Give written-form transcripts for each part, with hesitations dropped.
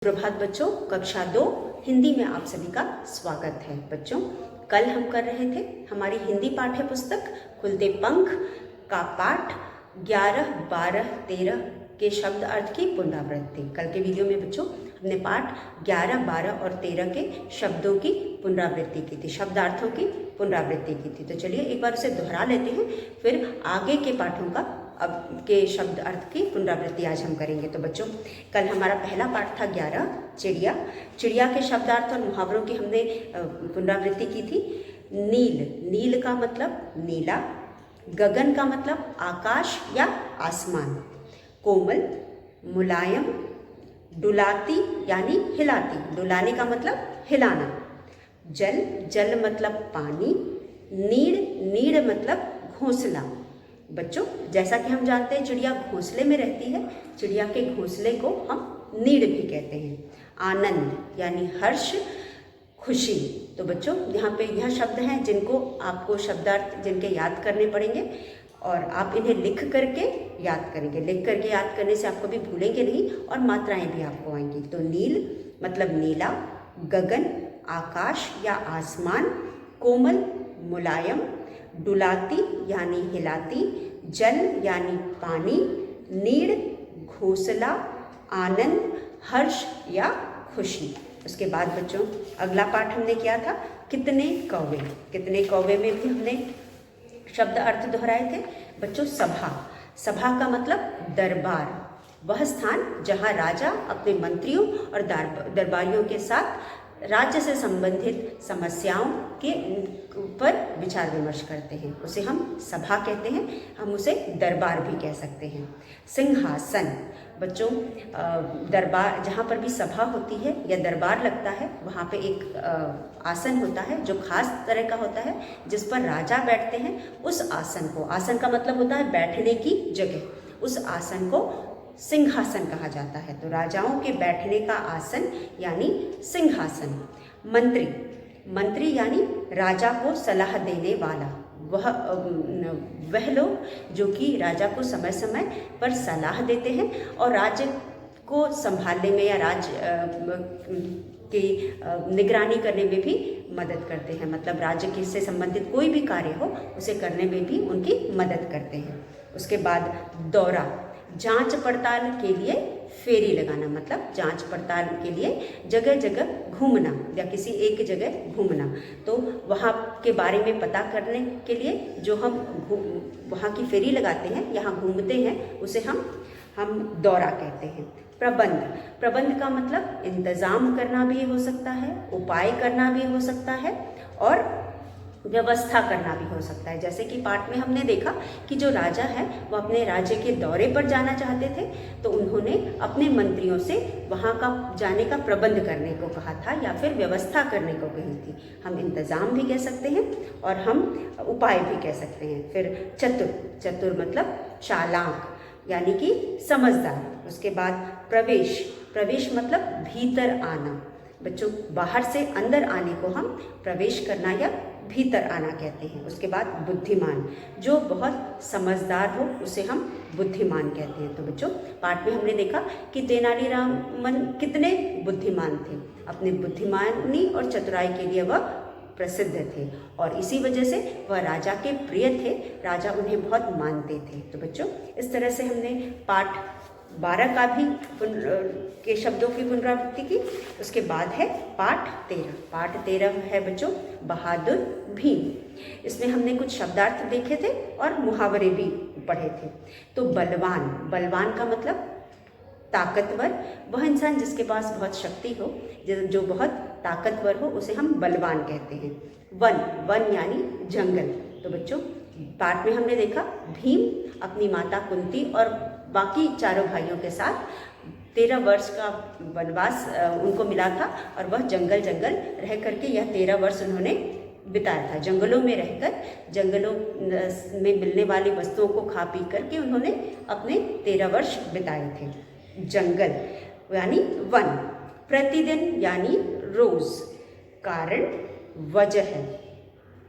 प्रभात बच्चों, कक्षा 2 हिंदी में आप सभी का स्वागत है। बच्चों, कल हम कर रहे थे हमारी हिंदी पाठ्य पुस्तक खुलते पंख का पाठ 11, 12, 13 के शब्द अर्थ की पुनरावृत्ति। कल के वीडियो में बच्चों हमने पाठ 11, 12 और 13 के शब्दों की पुनरावृत्ति की थी, शब्दार्थों की पुनरावृत्ति की थी। तो चलिए एक बार उसे दोहरा लेते हैं, फिर आगे के पाठों का अब के शब्द अर्थ की पुनरावृत्ति आज हम करेंगे। तो बच्चों, कल हमारा पहला पाठ था 11, चिड़िया। चिड़िया के शब्दार्थ और मुहावरों की हमने पुनरावृत्ति की थी। नील, नील का मतलब नीला। गगन का मतलब आकाश या आसमान। कोमल, मुलायम। डुलाती यानी हिलाती, डुलाने का मतलब हिलाना। जल, जल मतलब पानी। नीड़, नीड़ मतलब घोंसला। बच्चों, जैसा कि हम जानते हैं चिड़िया घोंसले में रहती है, चिड़िया के घोंसले को हम नीड़ भी कहते हैं। आनंद यानी हर्ष, खुशी। तो बच्चों, यहाँ पे यह शब्द हैं जिनको आपको शब्दार्थ जिनके याद करने पड़ेंगे और आप इन्हें लिख करके याद करेंगे। लिख करके याद करने से आप कभी भूलेंगे नहीं और मात्राएं भी आपको आएंगी। तो नील मतलब नीला। गगन आकाश या आसमान। कोमल मुलायम। डुलाती यानी हिलाती। जल यानी पानी। नीड़ घोंसला। आनंद हर्ष या खुशी। उसके बाद बच्चों अगला पाठ हमने किया था कितने कौवे। कितने कौवे में भी हमने शब्द अर्थ दोहराए थे। बच्चों, सभा, सभा का मतलब दरबार, वह स्थान जहाँ राजा अपने मंत्रियों और दरबारियों के साथ राज्य से संबंधित समस्याओं के ऊपर विचार विमर्श करते हैं, उसे हम सभा कहते हैं। हम उसे दरबार भी कह सकते हैं। सिंहासन, बच्चों दरबार जहाँ पर भी सभा होती है या दरबार लगता है, वहाँ पे एक आसन होता है जो खास तरह का होता है, जिस पर राजा बैठते हैं। उस आसन को, आसन का मतलब होता है बैठने की जगह, उस आसन को सिंहासन कहा जाता है। तो राजाओं के बैठने का आसन यानी सिंहासन। मंत्री, मंत्री यानी राजा को सलाह देने वाला, वह लोग जो कि राजा को समय समय पर सलाह देते हैं और राज्य को संभालने में या राज्य की निगरानी करने में भी मदद करते हैं। मतलब राज्य से संबंधित कोई भी कार्य हो उसे करने में भी उनकी मदद करते हैं। उसके बाद दौरा, जांच पड़ताल के लिए फेरी लगाना, मतलब जांच पड़ताल के लिए जगह जगह घूमना या किसी एक जगह घूमना। तो वहाँ के बारे में पता करने के लिए जो हम वहाँ की फेरी लगाते हैं, यहाँ घूमते हैं, उसे हम दौरा कहते हैं। प्रबंध, प्रबंध का मतलब इंतज़ाम करना भी हो सकता है, उपाय करना भी हो सकता है और व्यवस्था करना भी हो सकता है। जैसे कि पाठ में हमने देखा कि जो राजा है वो अपने राज्य के दौरे पर जाना चाहते थे, तो उन्होंने अपने मंत्रियों से वहाँ का जाने का प्रबंध करने को कहा था या फिर व्यवस्था करने को कही थी। हम इंतज़ाम भी कह सकते हैं और हम उपाय भी कह सकते हैं। फिर चतुर, चतुर मतलब चालाक यानी कि समझदार। उसके बाद प्रवेश, प्रवेश मतलब भीतर आना। बच्चों, बाहर से अंदर आने को हम प्रवेश करना या भीतर आना कहते हैं। उसके बाद बुद्धिमान, जो बहुत समझदार हो उसे हम बुद्धिमान कहते हैं। तो बच्चों, पाठ में हमने देखा कि तेनालीरामन कितने बुद्धिमान थे, अपने बुद्धिमानी और चतुराई के लिए वह प्रसिद्ध थे और इसी वजह से वह राजा के प्रिय थे, राजा उन्हें बहुत मानते थे। तो बच्चों, इस तरह से हमने पाठ 12 का भी के शब्दों की पुनरावृत्ति की। उसके बाद है पाठ 13। पाठ 13 है बच्चों बहादुर भीम। इसमें हमने कुछ शब्दार्थ देखे थे और मुहावरे भी पढ़े थे। तो बलवान, बलवान का मतलब ताकतवर, वह इंसान जिसके पास बहुत शक्ति हो, जो बहुत ताकतवर हो, उसे हम बलवान कहते हैं। वन, वन यानी जंगल। तो बच्चों, पाठ में हमने देखा भीम अपनी माता कुंती और बाकी चारों भाइयों के साथ 13 वर्ष का वनवास उनको मिला था और वह जंगल जंगल रह करके यह 13 वर्ष उन्होंने बिताया था। जंगलों में रहकर, जंगलों में मिलने वाली वस्तुओं को खा पी करके उन्होंने अपने 13 वर्ष बिताए थे। जंगल यानी वन। प्रतिदिन यानी रोज। कारण वजह।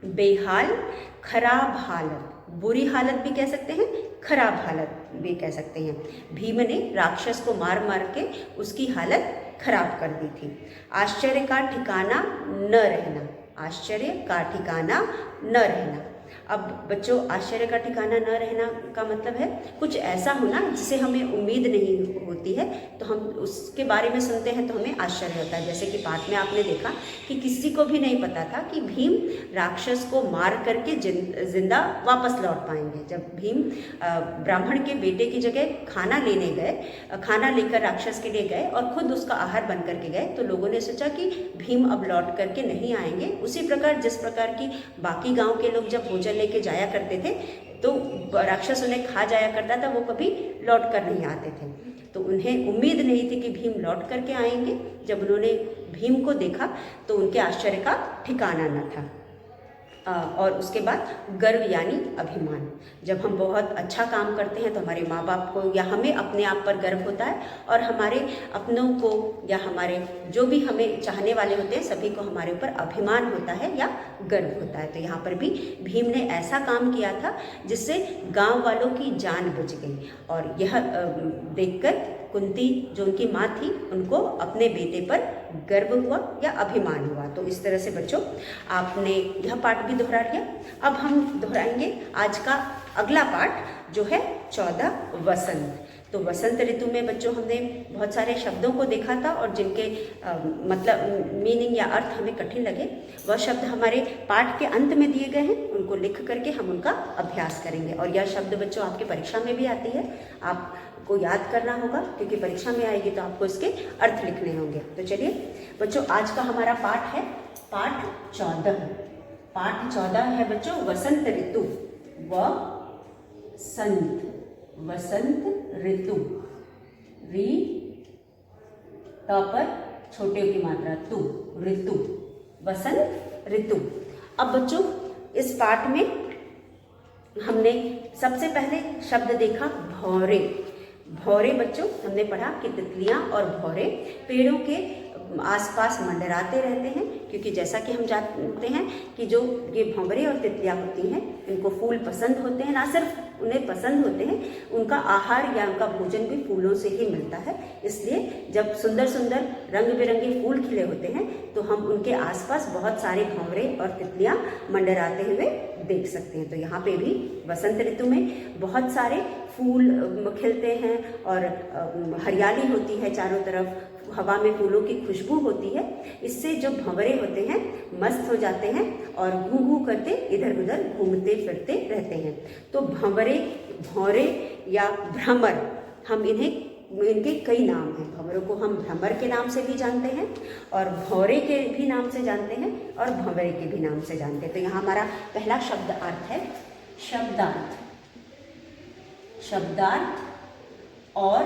बेहाल खराब हालत, बुरी हालत भी कह सकते हैं, खराब हालत भी कह सकते हैं। भीम ने राक्षस को मार मार के उसकी हालत खराब कर दी थी। आश्चर्य का ठिकाना न रहना, आश्चर्य का ठिकाना न रहना। अब बच्चों, आश्चर्य का ठिकाना न रहना का मतलब है कुछ ऐसा होना जिसे हमें उम्मीद नहीं होती है, तो हम उसके बारे में सुनते हैं तो हमें आश्चर्य होता है। जैसे कि पाठ में आपने देखा कि किसी को भी नहीं पता था कि भीम राक्षस को मार करके जिंदा वापस लौट पाएंगे। जब भीम ब्राह्मण के बेटे की जगह खाना लेने गए, खाना लेकर राक्षस के लिए गए और खुद उसका आहार बन करके गए, तो लोगों ने सोचा कि भीम अब लौट करके नहीं आएंगे। उसी प्रकार जिस प्रकार की बाकी गांव के लोग जब भोजन लेके जाया करते थे तो राक्षस उन्हें खा जाया करता था, वो कभी लौट कर नहीं आते थे। तो उन्हें उम्मीद नहीं थी कि भीम लौट करके आएंगे। जब उन्होंने भीम को देखा तो उनके आश्चर्य का ठिकाना न था। और उसके बाद गर्व यानी अभिमान। जब हम बहुत अच्छा काम करते हैं तो हमारे माँ बाप को या हमें अपने आप पर गर्व होता है, और हमारे अपनों को या हमारे जो भी हमें चाहने वाले होते हैं सभी को हमारे ऊपर अभिमान होता है या गर्व होता है। तो यहाँ पर भी भीम ने ऐसा काम किया था जिससे गांव वालों की जान बच गई, और यह देखकर कुंती जो उनकी माँ थी उनको अपने बेटे पर गर्व हुआ या अभिमान हुआ। तो इस तरह से बच्चों आपने यह पाठ भी दोहरा लिया। अब हम दोहराएंगे आज का अगला पाठ जो है 14 वसंत। तो वसंत ऋतु में बच्चों हमने बहुत सारे शब्दों को देखा था और जिनके मतलब मीनिंग या अर्थ हमें कठिन लगे, वह शब्द हमारे पाठ के अंत में दिए गए हैं, उनको लिख करके हम उनका अभ्यास करेंगे। और यह शब्द बच्चों आपके परीक्षा में भी आती है, आपको याद करना होगा क्योंकि परीक्षा में आएगी तो आपको इसके अर्थ लिखने होंगे। तो चलिए बच्चों, आज का हमारा पाठ है पाठ 14। पाठ 14 है बच्चों वसंत ऋतु। वसंत ऋतु। री त पर छोटे की मात्रा तु, ऋतु, वसंत ऋतु। अब बच्चों इस पाठ में हमने सबसे पहले शब्द देखा भौरे। भौरे बच्चों हमने पढ़ा कि तितलियां और भौरे पेड़ों के आसपास मंडराते रहते हैं, क्योंकि जैसा कि हम जानते हैं कि जो ये भंवरे और तितलियां होती हैं इनको फूल पसंद होते हैं। ना सिर्फ उन्हें पसंद होते हैं, उनका आहार या उनका भोजन भी फूलों से ही मिलता है। इसलिए जब सुंदर सुंदर रंग बिरंगे फूल खिले होते हैं तो हम उनके आसपास बहुत सारे भंवरे और तितलियां मंडराते हुए देख सकते हैं। तो यहाँ पे भी वसंत ऋतु में बहुत सारे फूल खिलते हैं और हरियाली होती है चारों तरफ, हवा में फूलों की खुशबू होती है। इससे जो भंवरे होते हैं मस्त हो जाते हैं और घू घू करते इधर उधर घूमते फिरते रहते हैं। तो भंवरे, भौरे या भ्रमर, हम इनके कई नाम हैं। भंवरों को हम भ्रमर के नाम से भी जानते हैं और भौरे के भी नाम से जानते हैं और भंवरे के भी नाम से जानते हैं। तो यहाँ हमारा पहला शब्द अर्थ है शब्दार्थ। शब्दार्थ और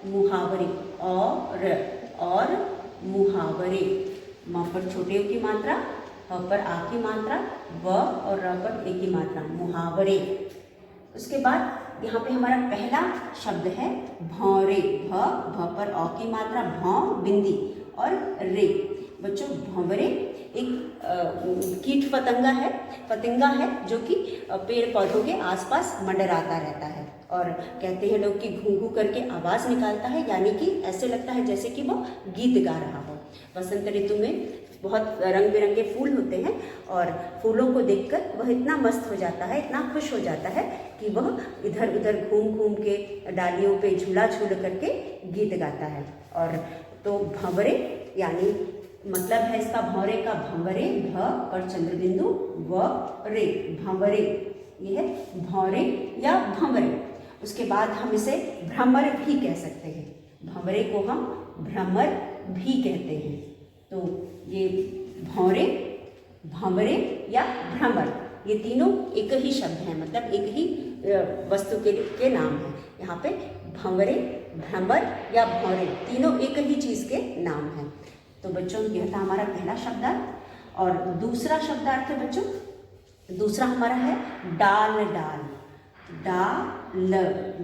मुहावरे। और मुहावरे। म पर छोटे की मात्रा, ह पर आ की मात्रा, व और र पर ए की मात्रा, मुहावरे। उसके बाद यहाँ पे हमारा पहला शब्द है भौरे। भ पर अ की मात्रा, भौ बिंदी और रे। बच्चों भंवरे एक कीट पतंगा है जो कि पेड़ पौधों के आसपास मंडराता रहता है, और कहते हैं लोग कि घू घू करके आवाज़ निकालता है, यानी कि ऐसे लगता है जैसे कि वो गीत गा रहा हो। वसंत ऋतु में बहुत रंग बिरंगे फूल होते हैं और फूलों को देखकर वह इतना मस्त हो जाता है, इतना खुश हो जाता है कि वह इधर उधर घूम घूम के डालियों पे झूला झूल करके गीत गाता है। और तो भंवरे यानी मतलब है इसका भौरे का भंवरे, भ और चंद्रबिंदु व रे, भंवरे। ये है भौरे या भंवरे। उसके बाद हम इसे भ्रमर भी कह सकते हैं। भंवरे को हम भ्रमर भी कहते हैं। तो ये भौरे, भंवरे या भ्रमर, ये तीनों एक ही शब्द हैं, मतलब एक ही वस्तु के नाम हैं। यहाँ पे भंवरे, भ्रमर या भौरे तीनों एक ही चीज़ के नाम हैं। तो बच्चों यह था हमारा पहला शब्दार्थ। और दूसरा शब्दार्थ है बच्चों, दूसरा हमारा है डाल।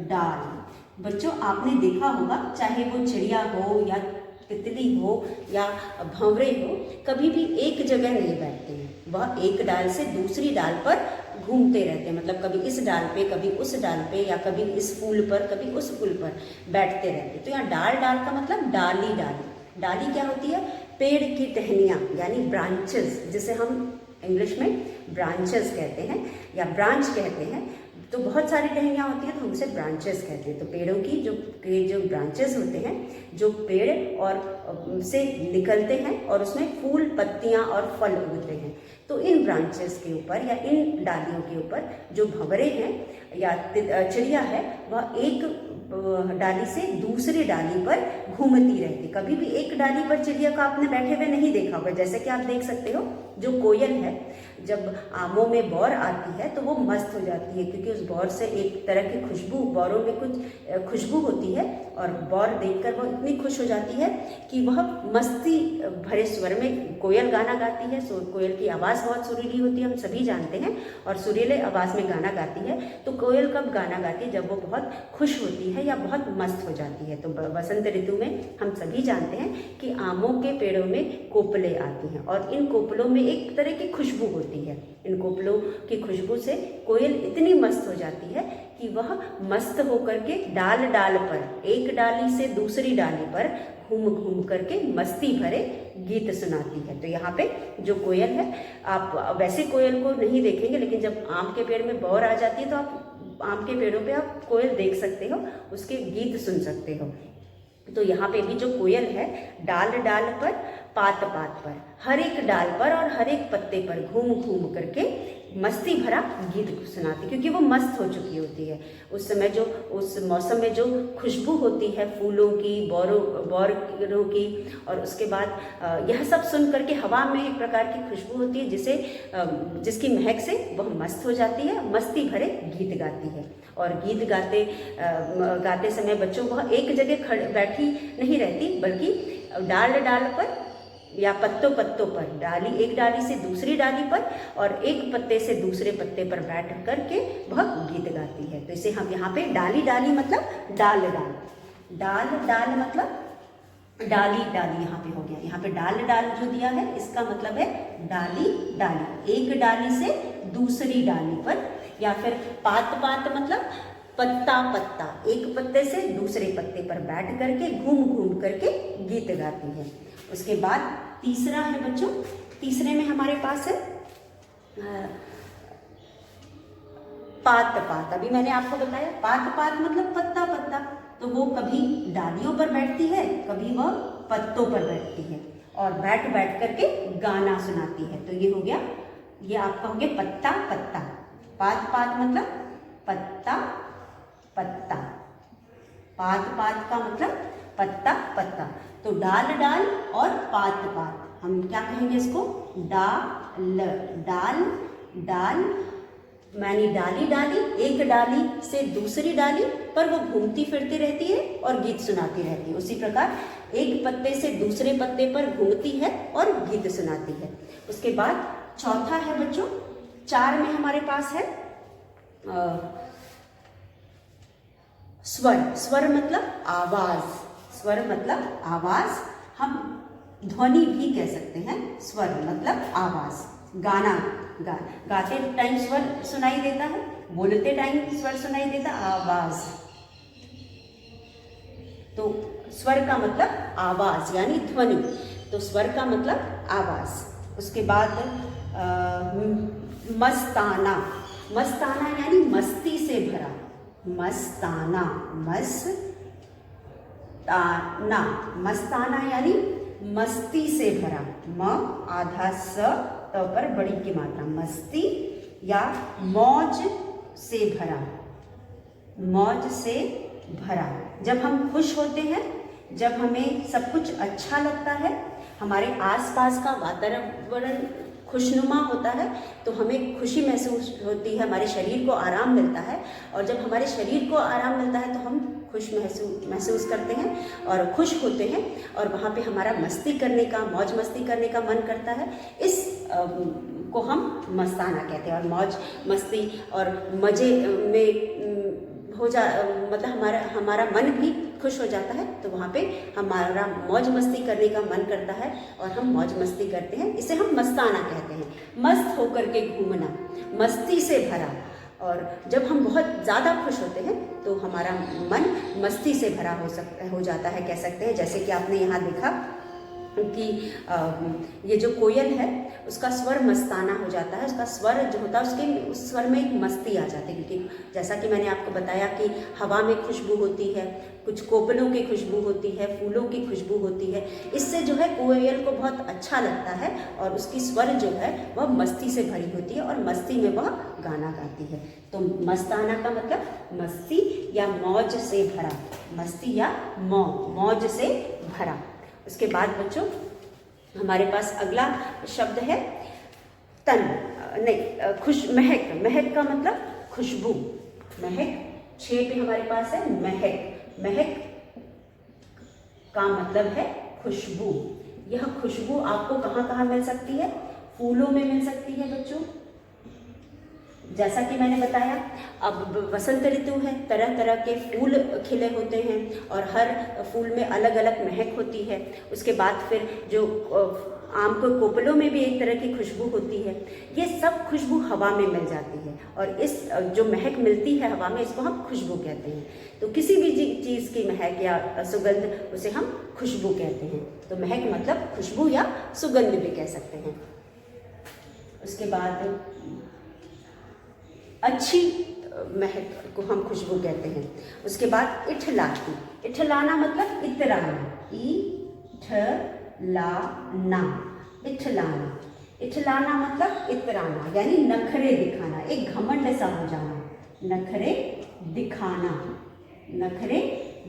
डाल। बच्चों आपने देखा होगा, चाहे वो चिड़िया हो या तितली हो या भंवरे हो, कभी भी एक जगह नहीं बैठते हैं। वह एक डाल से दूसरी डाल पर घूमते रहते हैं, मतलब कभी इस डाल पे, कभी उस डाल पे, या कभी इस फूल पर, कभी उस फूल पर बैठते रहते हैं। तो यहाँ डाल का मतलब डाली। डाली क्या होती है? पेड़ की टहनियाँ यानी ब्रांचेस, जिसे हम इंग्लिश में ब्रांचेस कहते हैं या ब्रांच कहते हैं। तो बहुत सारी टहनियाँ होती हैं तो हम उसे ब्रांचेस कहते हैं। तो पेड़ों की जो ब्रांचेस होते हैं, जो पेड़ और से निकलते हैं और उसमें फूल, पत्तियाँ और फल उगते हैं। तो इन ब्रांचेस के ऊपर या इन डालियों के ऊपर जो भंवरे हैं या चिड़िया है, वह एक डाली से दूसरी डाली पर घूमती रहती। कभी भी एक डाली पर चिड़िया को आपने बैठे हुए नहीं देखा होगा। जैसे कि आप देख सकते हो, जो कोयल है, जब आमों में बौर आती है तो वो मस्त हो जाती है, क्योंकि उस बौर से एक तरह की खुशबू, बौरों में कुछ खुशबू होती है और बौर देखकर वो इतनी खुश हो जाती है कि वह मस्ती भरे स्वर में कोयल गाना गाती है। कोयल की आवाज़ बहुत सुरीली होती है, हम सभी जानते हैं, और सुरीले आवाज़ में गाना गाती है। तो कोयल कब गाना गाती है? जब वो बहुत खुश होती है या बहुत मस्त हो जाती है। तो बसंत ऋतु में हम सभी जानते हैं कि आमों के पेड़ों में कोपले आती हैं और इन कोपलों में एक तरह की खुशबू होती है। इन कोपलों की खुशबू से कोयल इतनी मस्त हो जाती है कि वह मस्त होकर के डाल डाल पर, एक डाली से दूसरी डाली पर घूम घूम करके मस्ती भरे गीत सुनाती है। तो यहाँ पे जो कोयल है, आप वैसे कोयल को नहीं देखेंगे, लेकिन जब आम के पेड़ में बौर आ जाती है तो आप आम के पेड़ों पे आप कोयल देख सकते हो, उसके गीत सुन सकते हो। तो यहाँ पे भी जो कोयल है, डाल डाल पर, पात पात पर, हर एक डाल पर और हर एक पत्ते पर घूम घूम करके मस्ती भरा गीत सुनाती, क्योंकि वो मस्त हो चुकी होती है। उस समय जो, उस मौसम में जो खुशबू होती है फूलों की, बौरों की, और उसके बाद यह सब सुन करके हवा में एक प्रकार की खुशबू होती है जिसकी महक से वह मस्त हो जाती है, मस्ती भरे गीत गाती है। और गीत गाते समय बच्चों वह एक जगह बैठी नहीं रहती, बल्कि डाल डाल पर या पत्तों पत्तों पर, एक डाली से दूसरी डाली पर और एक पत्ते से दूसरे पत्ते पर बैठ करके वह गीत गाती है। तो इसे हम यहाँ पे डाली डाली मतलब डाल डाल, डाल डाल मतलब डाली डाली यहाँ पे हो गया। यहाँ पे डाल डाल जो दिया है इसका मतलब है डाली डाली, एक डाली से दूसरी डाली पर, या फिर पात पात मतलब पत्ता पत्ता, एक पत्ते से दूसरे पत्ते पर बैठ करके घूम घूम करके गीत गाती है। उसके बाद तीसरा है बच्चों, तीसरे में हमारे पास है पात पात। अभी मैंने आपको बताया पात पात मतलब पत्ता पत्ता। तो वो कभी डालियों पर बैठती है, कभी वह पत्तों पर बैठती है और बैठ बैठ करके गाना सुनाती है। तो ये हो गया, ये आपका हो गया पत्ता पत्ता। पात पात मतलब पत्ता पत्ता, पात पात का मतलब पत्ता पत्ता। तो डाल डाल और पात पात, हम क्या कहेंगे इसको? डाल डाल डाल, मानी डाली डाली, एक डाली से दूसरी डाली पर वो घूमती फिरती रहती है और गीत सुनाती रहती है। उसी प्रकार एक पत्ते से दूसरे पत्ते पर घूमती है और गीत सुनाती है। उसके बाद चौथा है बच्चों, 4 में हमारे पास है स्वर। स्वर मतलब आवाज, स्वर मतलब आवाज, हम ध्वनि भी कह सकते हैं। स्वर मतलब आवाज, गाना गाते टाइम स्वर सुनाई देता है, बोलते टाइम स्वर सुनाई देता, आवाज। तो स्वर का मतलब आवाज यानी ध्वनि, तो स्वर का मतलब आवाज। उसके बाद मस्ताना, मस्ताना यानी मस्ती से भरा, मस्ताना, मस्ताना, मस्ताना यानी मस्ती से भरा, म आधा स त पर बड़ी की मात्रा, मस्ती या मौज से भरा, मौज से भरा। जब हम खुश होते हैं, जब हमें सब कुछ अच्छा लगता है, हमारे आसपास का वातावरण खुशनुमा होता है, तो हमें खुशी महसूस होती है, हमारे शरीर को आराम मिलता है। और जब हमारे शरीर को आराम मिलता है तो हम खुश महसूस करते हैं और खुश होते हैं, और वहाँ पे हमारा मस्ती करने का, मौज मस्ती करने का मन करता है। इस को हम मस्ताना कहते हैं। और मौज मस्ती और मज़े में मतलब हमारा मन भी खुश हो जाता है, तो वहाँ पे हमारा मौज मस्ती करने का मन करता है और हम मौज मस्ती करते हैं। इसे हम मस्ताना कहते हैं। मस्त होकर के घूमना, मस्ती से भरा। और जब हम बहुत ज़्यादा खुश होते हैं तो हमारा मन मस्ती से भरा हो जाता है, कह सकते हैं। जैसे कि आपने यहाँ देखा कि ये जो कोयल है उसका स्वर मस्ताना हो जाता है, उसका स्वर जो होता है उसके उस स्वर में एक मस्ती आ जाती है, क्योंकि जैसा कि मैंने आपको बताया कि हवा में खुशबू होती है, कुछ कोपलों की खुशबू होती है, फूलों की खुशबू होती है। इससे जो है कोयल को बहुत अच्छा लगता है और उसकी स्वर जो है वह मस्ती से भरी होती है और मस्ती में वह गाना गाती है। तो मस्ताना का मतलब मस्ती या मौज से भरा, मस्ती या मौज से भरा। उसके बाद बच्चों हमारे पास अगला शब्द है तन, नहीं महक। महक का मतलब खुशबू। महक 6 पे हमारे पास है महक। महक का मतलब है खुशबू। यह खुशबू आपको कहाँ कहाँ मिल सकती है? फूलों में मिल सकती है बच्चों, जैसा कि मैंने बताया। अब वसंत ऋतु है, तरह तरह के फूल खिले होते हैं और हर फूल में अलग अलग महक होती है। उसके बाद फिर जो आम को कोपलों में भी एक तरह की खुशबू होती है। ये सब खुशबू हवा में मिल जाती है और इस जो महक मिलती है हवा में, इसको हम खुशबू कहते हैं। तो किसी भी चीज़ की महक या सुगंध, उसे हम खुशबू कहते हैं। तो महक मतलब खुशबू या सुगंध भी कह सकते हैं। उसके बाद अच्छी महक को हम खुशबू कहते हैं। उसके बाद इठलाती। इठलाना मतलब इतराना। इठलाना, इठलाना। इठलाना मतलब इतराना, यानी नखरे दिखाना, एक घमंड सा हो जाना। नखरे दिखाना, नखरे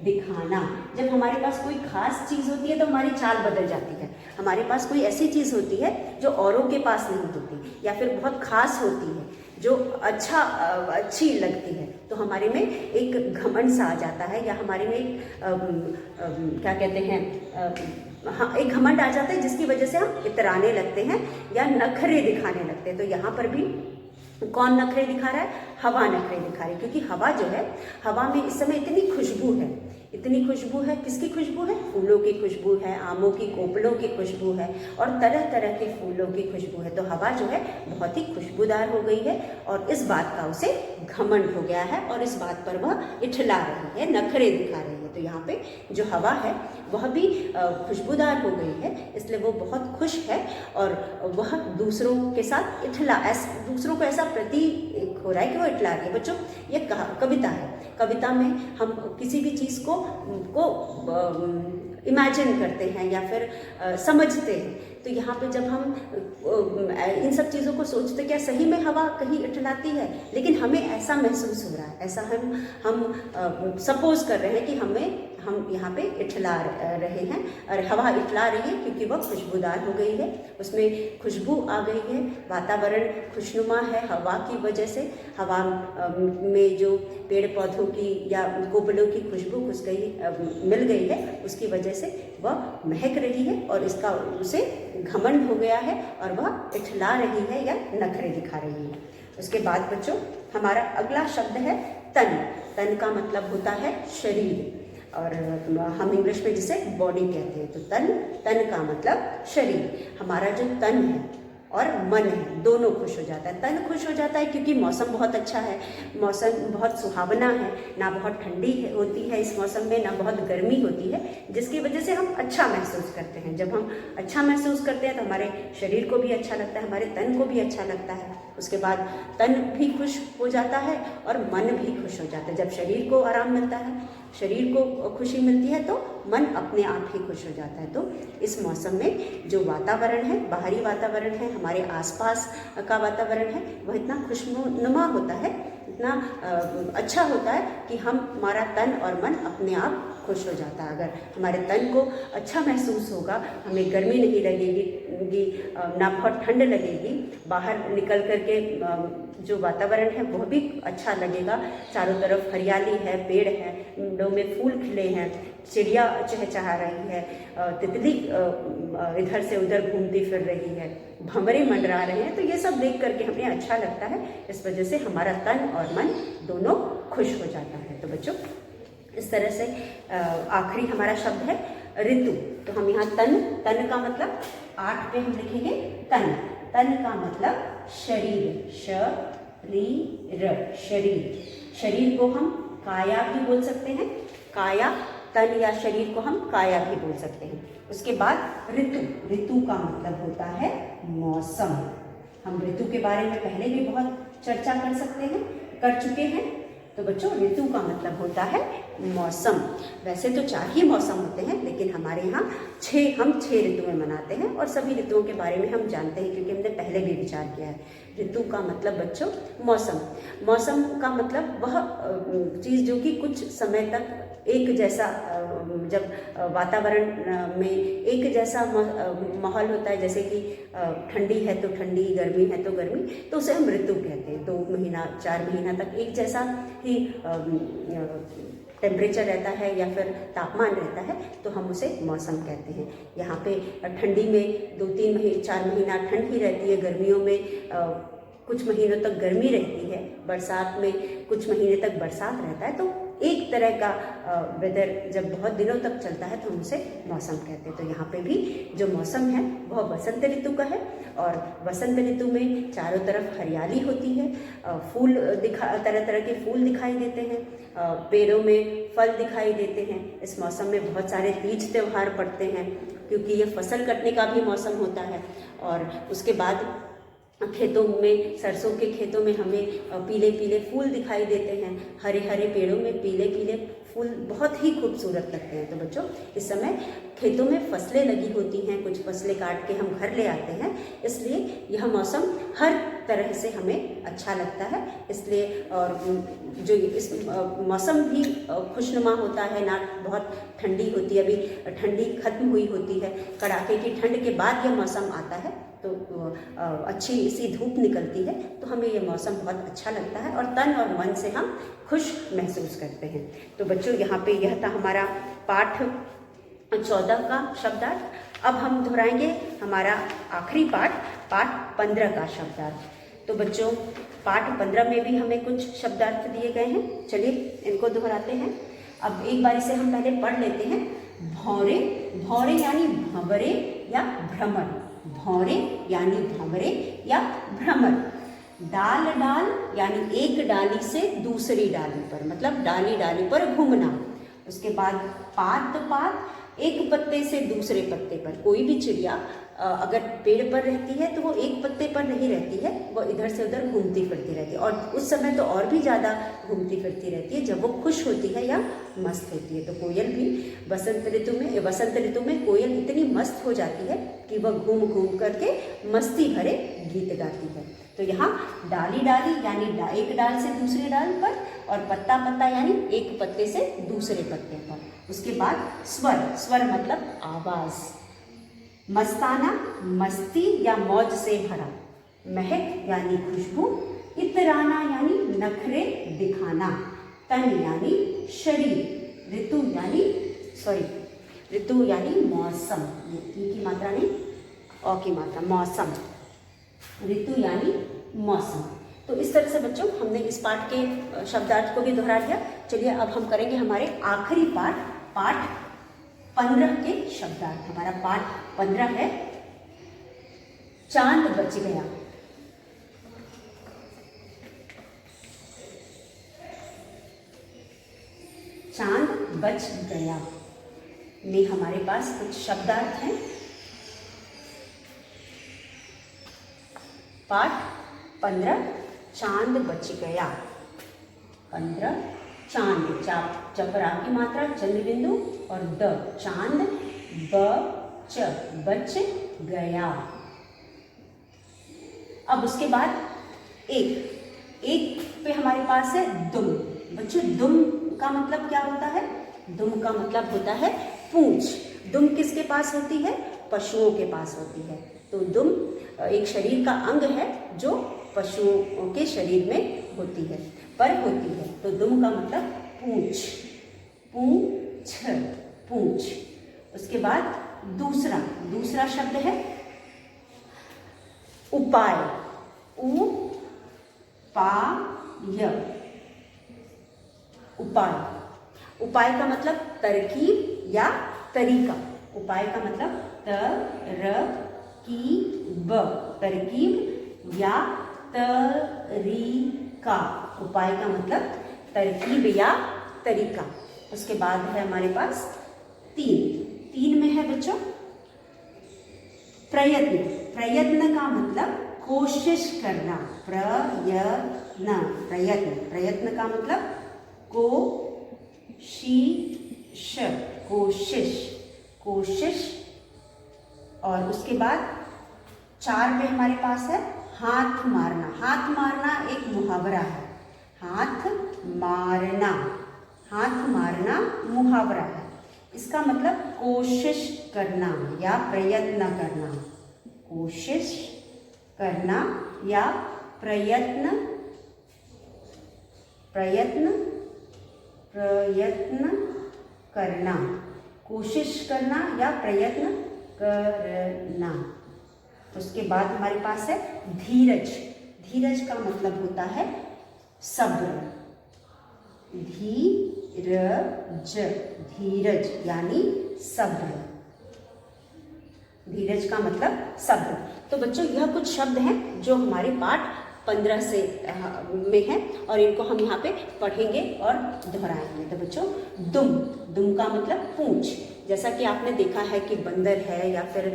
दिखाना। जब हमारे पास कोई खास चीज़ होती है तो हमारी चाल बदल जाती है। हमारे पास कोई ऐसी चीज़ होती है जो औरों के पास नहीं होती या फिर बहुत खास होती है, जो अच्छी लगती है, तो हमारे में एक घमंड सा आ जाता है या हमारे में एक क्या कहते हैं, हाँ, एक घमंड आ जाता है, जिसकी वजह से हम इतराने लगते हैं या नखरे दिखाने लगते हैं। तो यहाँ पर भी कौन नखरे दिखा रहा है? हवा नखरे दिखा रही है, क्योंकि हवा जो है, हवा में इस समय इतनी खुशबू है, इतनी खुशबू है। किसकी खुशबू है? फूलों की खुशबू है, आमों की कोपलों की खुशबू है और तरह तरह के फूलों की खुशबू है। तो हवा जो है बहुत ही खुशबूदार हो गई है और इस बात का उसे घमंड हो गया है और इस बात पर वह इठला रही है, नखरे दिखा रही है। तो यहाँ पे जो हवा है वह भी खुशबूदार हो गई है, इसलिए वो बहुत खुश है और वह दूसरों के साथ दूसरों को ऐसा प्रतीक हो रहा है कि वो इठला रही है। बच्चों, ये कविता है। कविता में हम किसी भी चीज़ को इमेजिन करते हैं या फिर समझते हैं। तो यहाँ पे जब हम इन सब चीज़ों को सोचते, क्या सही में हवा कहीं इठलाती है? लेकिन हमें ऐसा महसूस हो रहा है, ऐसा हम सपोज कर रहे हैं कि हम यहाँ पे इठला रहे हैं और हवा इठला रही है क्योंकि वह खुशबूदार हो गई है, उसमें खुशबू आ गई है, वातावरण खुशनुमा है हवा की वजह से। हवा में जो पेड़ पौधों की या कोपलों की खुशबू मिल गई है, उसकी वजह से वह महक रही है और इसका उसे घमंड हो गया है और वह इठला रही है या नखरे दिखा रही है। उसके बाद बच्चों हमारा अगला शब्द है तन। तन का मतलब होता है शरीर और हम इंग्लिश में जिसे बॉडी कहते हैं। तो तन का मतलब शरीर। हमारा जो तन है और मन है, दोनों खुश हो जाता है। तन खुश हो जाता है क्योंकि मौसम बहुत अच्छा है, मौसम बहुत सुहावना है, ना बहुत ठंडी होती है इस मौसम में, ना बहुत गर्मी होती है, जिसकी वजह से हम अच्छा महसूस करते हैं। जब हम अच्छा महसूस करते हैं तो हमारे शरीर को भी अच्छा लगता है, हमारे तन को भी अच्छा लगता है। उसके बाद तन भी खुश हो जाता है और मन भी खुश हो जाता है। जब शरीर को आराम मिलता है, शरीर को खुशी मिलती है, तो मन अपने आप ही खुश हो जाता है। तो इस मौसम में जो वातावरण है, बाहरी वातावरण है, हमारे आसपास का वातावरण है, वह इतना खुशनुमा होता है, इतना अच्छा होता है कि हमारा तन और मन अपने आप खुश हो जाता है। अगर हमारे तन को अच्छा महसूस होगा, हमें गर्मी नहीं लगेगी, ना बहुत ठंड लगेगी, बाहर निकल करके जो वातावरण है वह भी अच्छा लगेगा। चारों तरफ हरियाली है, पेड़ है, पेड़ों में फूल खिले हैं, चिड़िया चहचहा रही है, तितली इधर से उधर घूमती फिर रही है, भंवरे मंडरा रहे हैं। तो ये सब देख करके हमें अच्छा लगता है, इस वजह से हमारा तन और मन दोनों खुश हो जाता है। तो बच्चों, इस तरह से आखिरी हमारा शब्द है ऋतु। तो हम यहाँ तन का मतलब 8 पे हम लिखेंगे तन। तन का मतलब शरीर, शरीर। शरीर को हम काया भी बोल सकते हैं, काया। तन या शरीर को हम काया भी बोल सकते हैं। उसके बाद ऋतु, ऋतु का मतलब होता है मौसम। हम ऋतु के बारे में पहले भी बहुत चर्चा कर चुके हैं। तो बच्चों ऋतु का मतलब होता है मौसम। वैसे तो 4 ही मौसम होते हैं, लेकिन हमारे यहाँ हम 6 ऋतुएं मनाते हैं और सभी ऋतुओं के बारे में हम जानते हैं क्योंकि हमने पहले भी विचार किया है। ऋतु का मतलब बच्चों मौसम। मौसम का मतलब वह चीज़ जो कि कुछ समय तक एक जैसा, जब वातावरण में एक जैसा माहौल होता है, जैसे कि ठंडी है तो ठंडी, गर्मी है तो गर्मी, तो उसे हम ऋतु कहते हैं। 2 महीना 4 महीना तक एक जैसा ही टेम्परेचर रहता है या फिर तापमान रहता है, तो हम उसे मौसम कहते हैं। यहाँ पे ठंडी में 2-3 महीने 4 महीना ठंड ही रहती है, गर्मियों में कुछ महीनों तक गर्मी रहती है, बरसात में कुछ महीने तक बरसात रहता है। तो एक तरह का वेदर जब बहुत दिनों तक चलता है तो हम उसे मौसम कहते हैं। तो यहाँ पे भी जो मौसम है वह वसंत ऋतु का है और वसंत ऋतु में चारों तरफ हरियाली होती है, फूल तरह तरह के फूल दिखाई देते हैं, पेड़ों में फल दिखाई देते हैं। इस मौसम में बहुत सारे तीज त्यौहार पड़ते हैं क्योंकि ये फसल कटने का भी मौसम होता है। और उसके बाद खेतों में, सरसों के खेतों में हमें पीले पीले फूल दिखाई देते हैं। हरे हरे पेड़ों में पीले पीले फूल बहुत ही खूबसूरत लगते हैं। तो बच्चों इस समय खेतों में फसलें लगी होती हैं, कुछ फसलें काट के हम घर ले आते हैं, इसलिए यह मौसम हर तरह से हमें अच्छा लगता है। इसलिए और जो इस मौसम भी खुशनुमा होता है, ना बहुत ठंडी होती है, अभी ठंडी खत्म हुई होती है, कड़ाके की ठंड के बाद यह मौसम आता है तो अच्छी सी धूप निकलती है, तो हमें ये मौसम बहुत अच्छा लगता है और तन और मन से हम खुश महसूस करते हैं। तो बच्चों यहाँ पे यह था हमारा पाठ 14 का शब्दार्थ। अब हम दोहराएंगे हमारा आखिरी पाठ 15 का शब्दार्थ। तो बच्चों पाठ 15 में भी हमें कुछ शब्दार्थ दिए गए हैं, चलिए इनको दोहराते हैं। अब एक बार इसे हम पहले पढ़ लेते हैं। भौरे, भौरे यानी भंवरे या भ्रमर, भौरे यानी भंवरे या भ्रमर। डाल डाल यानी एक डाली से दूसरी डाली पर, मतलब डाली डाली पर घूमना। उसके बाद पात पात, एक पत्ते से दूसरे पत्ते पर। कोई भी चिड़िया अगर पेड़ पर रहती है तो वो एक पत्ते पर नहीं रहती है, वो इधर से उधर घूमती फिरती रहती है और उस समय तो और भी ज़्यादा घूमती फिरती रहती है जब वो खुश होती है या मस्त होती है। तो कोयल भी वसंत ऋतु में कोयल इतनी मस्त हो जाती है कि वह घूम घूम करके मस्ती भरे गीत गाती है। तो यहाँ डाली डाली यानी एक डाल से दूसरे डाल पर और पत्ता पत्ता यानी एक पत्ते से दूसरे पत्ते पर। उसके बाद स्वर, स्वर मतलब आवाज़। मस्ताना मस्ती या मौज से भरा, महक यानी खुशबू, इतराना यानी नखरे दिखाना, तन यानी शरीर, ऋतु यानी मौसम, ई की मात्रा नहीं औ की मात्रा, मौसम, ऋतु यानी मौसम। तो इस तरह से बच्चों हमने इस पाठ के शब्दार्थ को भी दोहरा दिया। चलिए अब हम करेंगे हमारे आखिरी पाठ 15 के शब्दार्थ। हमारा पाठ 15 है चांद बच गया। चांद बच गया में हमारे पास कुछ शब्दार्थ हैं। पाठ 15 चांद बच गया। 15 चांद, चपरा की मात्रा चंद्र बिंदु और द, चांद, बच गया। अब उसके बाद एक पे हमारे पास है दुम। बच्चों दुम का मतलब क्या होता है? दुम का मतलब होता है पूंछ। दुम किसके पास होती है? पशुओं के पास होती है। तो दुम एक शरीर का अंग है जो पशुओं के शरीर में होती है। तो दुम का मतलब पूंछ, पूंछ। उसके बाद दूसरा शब्द है उपाय, उपाय का मतलब तरकीब या तरीका। उपाय का मतलब तरकीब या तरीका। उपाय का मतलब तरकीब या तरीका। उसके बाद है हमारे पास 3 में है बच्चों प्रयत्न, प्रयत्न का मतलब कोशिश करना, प्रयत्न, प्रयत्न, प्रयत्न का मतलब कोशिश, कोशिश, कोशिश। और उसके बाद 4 पे हमारे पास है हाथ मारना। हाथ मारना एक मुहावरा है, हाथ मारना, हाथ मारना मुहावरा है। इसका मतलब कोशिश करना या प्रयत्न करना, कोशिश करना या प्रयत्न, प्रयत्न, प्रयत्न करना, कोशिश करना या प्रयत्न करना। उसके बाद हमारे पास है धीरज। धीरज का मतलब होता है सब्र, धीरज, धीरज यानी सब्र, धीरज का मतलब सब्र। तो बच्चों यह कुछ शब्द हैं जो हमारे पाठ 15 से में है और इनको हम यहाँ पे पढ़ेंगे और दोहराएंगे। तो बच्चों दुम, दुम का मतलब पूंछ। जैसा कि आपने देखा है कि बंदर है या फिर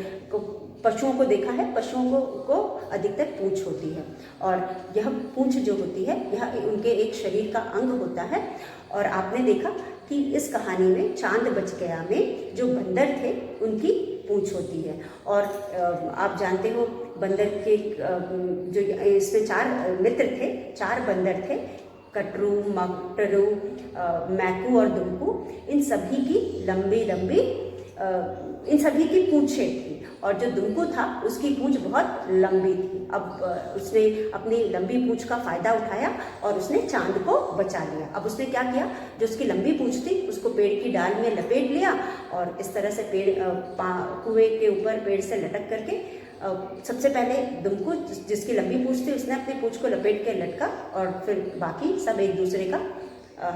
पशुओं को देखा है, पशुओं को अधिकतर पूंछ होती है और यह पूंछ जो होती है यह उनके एक शरीर का अंग होता है। और आपने देखा कि इस कहानी में चांद बच गया में जो बंदर थे उनकी पूंछ होती है। और आप जानते हो बंदर के जो इसमें 4 मित्र थे, 4 बंदर थे, कटरू, मकटरू, मैकू और दुमकू। इन सभी की लंबी लंबी इन सभी की पूंछें थी और जो दुमकू था उसकी पूंछ बहुत लंबी थी। अब उसने अपनी लंबी पूंछ का फायदा उठाया और उसने चांद को बचा लिया। अब उसने क्या किया, जो उसकी लंबी पूंछ थी उसको पेड़ की डाल में लपेट लिया और इस तरह से पेड़ कुएं के ऊपर पेड़ से लटक करके सबसे पहले दुमकू जिसकी लंबी पूंछ थी उसने अपनी पूंछ को लपेट के लटका और फिर बाकी सब एक दूसरे का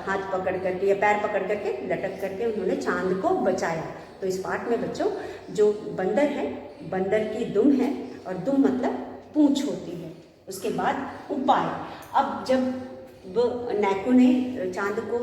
हाथ पकड़ करके या पैर पकड़ करके लटक करके उन्होंने चांद को बचाया। तो इस पाठ में बच्चों जो बंदर है, बंदर की दुम है और दुम मतलब पूंछ होती है। उसके बाद उपाय। अब जब वो नैकू ने चांद को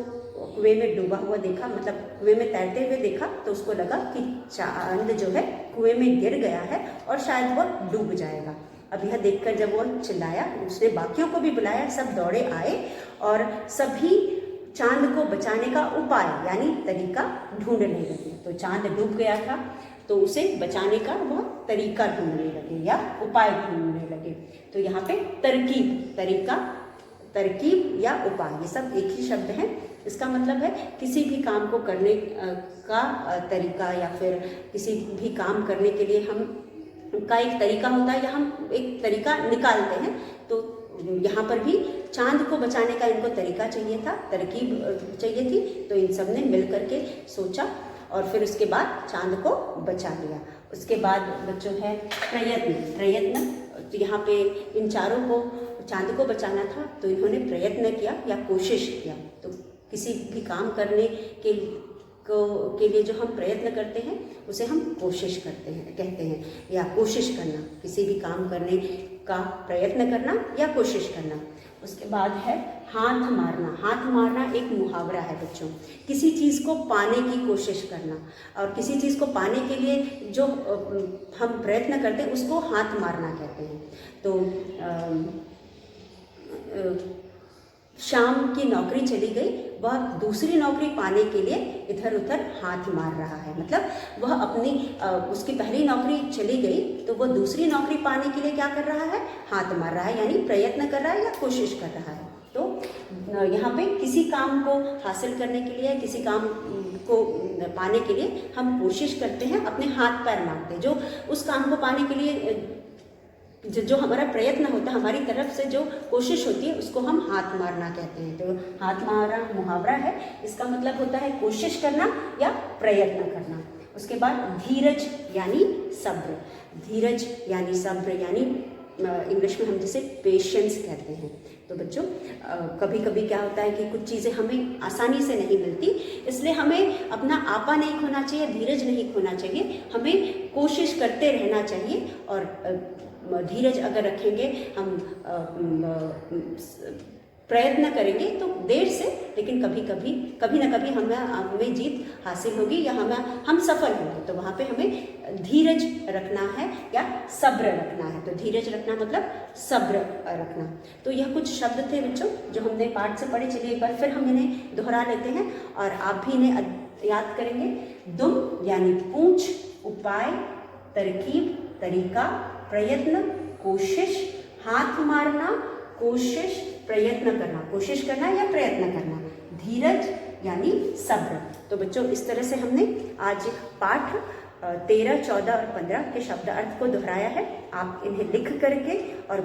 कुएं में डूबा हुआ देखा, मतलब कुएं में तैरते हुए देखा, तो उसको लगा कि चांद जो है कुएं में गिर गया है और शायद वो डूब जाएगा। अब यह देखकर जब वो चिल्लाया, उसने बाकियों को भी बुलाया, सब दौड़े आए और सभी चांद को बचाने का उपाय यानी तरीका ढूंढने लगे। तो चांद डूब गया था तो उसे बचाने का वह तरीका ढूंढने लगे या उपाय ढूंढने लगे। तो यहाँ पे तरकीब, तरीका, तरकीब या उपाय, ये सब एक ही शब्द है। इसका मतलब है किसी भी काम को करने का तरीका या फिर किसी भी काम करने के लिए हम का एक तरीका होता है या हम एक तरीका निकालते हैं। तो यहाँ पर भी चांद को बचाने का इनको तरीका चाहिए था, तरकीब चाहिए थी। तो इन सब ने मिल करके सोचा और फिर उसके बाद चांद को बचा लिया। उसके बाद बच्चों है प्रयत्न। प्रयत्न, तो यहाँ पे इन चारों को चांद को बचाना था तो इन्होंने प्रयत्न किया या कोशिश किया। तो किसी भी काम करने के लिए जो हम प्रयत्न करते हैं उसे हम कोशिश करते हैं, कहते हैं, या कोशिश करना, किसी भी काम करने का प्रयत्न करना या कोशिश करना। उसके बाद है हाथ मारना। हाथ मारना एक मुहावरा है बच्चों, किसी चीज़ को पाने की कोशिश करना और किसी चीज़ को पाने के लिए जो हम प्रयत्न करते हैं उसको हाथ मारना कहते हैं। तो शाम की नौकरी चली गई, वह दूसरी नौकरी पाने के लिए इधर उधर हाथ मार रहा है। मतलब वह अपनी उसकी पहली नौकरी चली गई तो वह दूसरी नौकरी पाने के लिए क्या कर रहा है, हाथ मार रहा है, यानी प्रयत्न कर रहा है या कोशिश कर रहा है। तो यहाँ पे किसी काम को हासिल करने के लिए, किसी काम को पाने के लिए हम कोशिश करते हैं, अपने हाथ पैर मारते हैं। जो उस काम को पाने के लिए जो हमारा प्रयत्न होता है, हमारी तरफ से जो कोशिश होती है उसको हम हाथ मारना कहते हैं। तो हाथ मारना मुहावरा है, इसका मतलब होता है कोशिश करना या प्रयत्न करना। उसके बाद धीरज यानी सब्र। धीरज यानी सब्र यानी इंग्लिश में हम जिसे पेशेंस कहते हैं। तो बच्चों कभी कभी क्या होता है कि कुछ चीज़ें हमें आसानी से नहीं मिलती, इसलिए हमें अपना आपा नहीं खोना चाहिए, धीरज नहीं खोना चाहिए, हमें कोशिश करते रहना चाहिए। और धीरज अगर रखेंगे, हम प्रयत्न करेंगे तो देर से लेकिन कभी ना कभी हमें जीत हासिल होगी या हम सफल होंगे। तो वहाँ पे हमें धीरज रखना है या सब्र रखना है। तो धीरज रखना मतलब सब्र रखना। तो यह कुछ शब्द थे बच्चों जो हमने पाठ से पढ़े। चलिए एक बार फिर हम इन्हें दोहरा लेते हैं और आप भी इन्हें याद करेंगे। दुम यानी पूंछ, उपाय, तरकीब, तरीका, प्रयत्न, कोशिश, हाथ मारना, कोशिश, प्रयत्न करना, कोशिश करना या प्रयत्न करना, धीरज यानी सब्र। तो बच्चों इस तरह से हमने आज पाठ 13, 14 और 15 के शब्द अर्थ को दोहराया है। आप इन्हें लिख करके और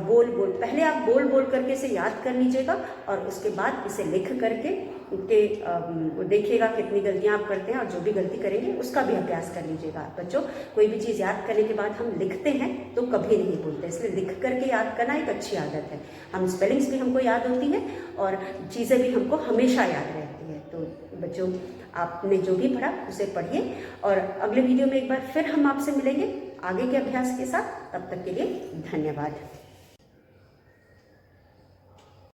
पहले आप बोल करके इसे याद कर लीजिएगा और उसके बाद इसे लिख करके देखिएगा कितनी गलतियां आप करते हैं और जो भी गलती करेंगे उसका भी अभ्यास कर लीजिएगा। बच्चों कोई भी चीज़ याद करने के बाद हम लिखते हैं तो कभी नहीं भूलते, इसलिए लिख करके याद करना एक अच्छी आदत है। हम स्पेलिंग्स भी हमको याद होती है और चीज़ें भी हमको हमेशा याद रहती है। तो बच्चों आपने जो भी पढ़ा उसे पढ़िए और अगले वीडियो में एक बार फिर हम आपसे मिलेंगे आगे के अभ्यास के साथ। तब तक के लिए धन्यवाद।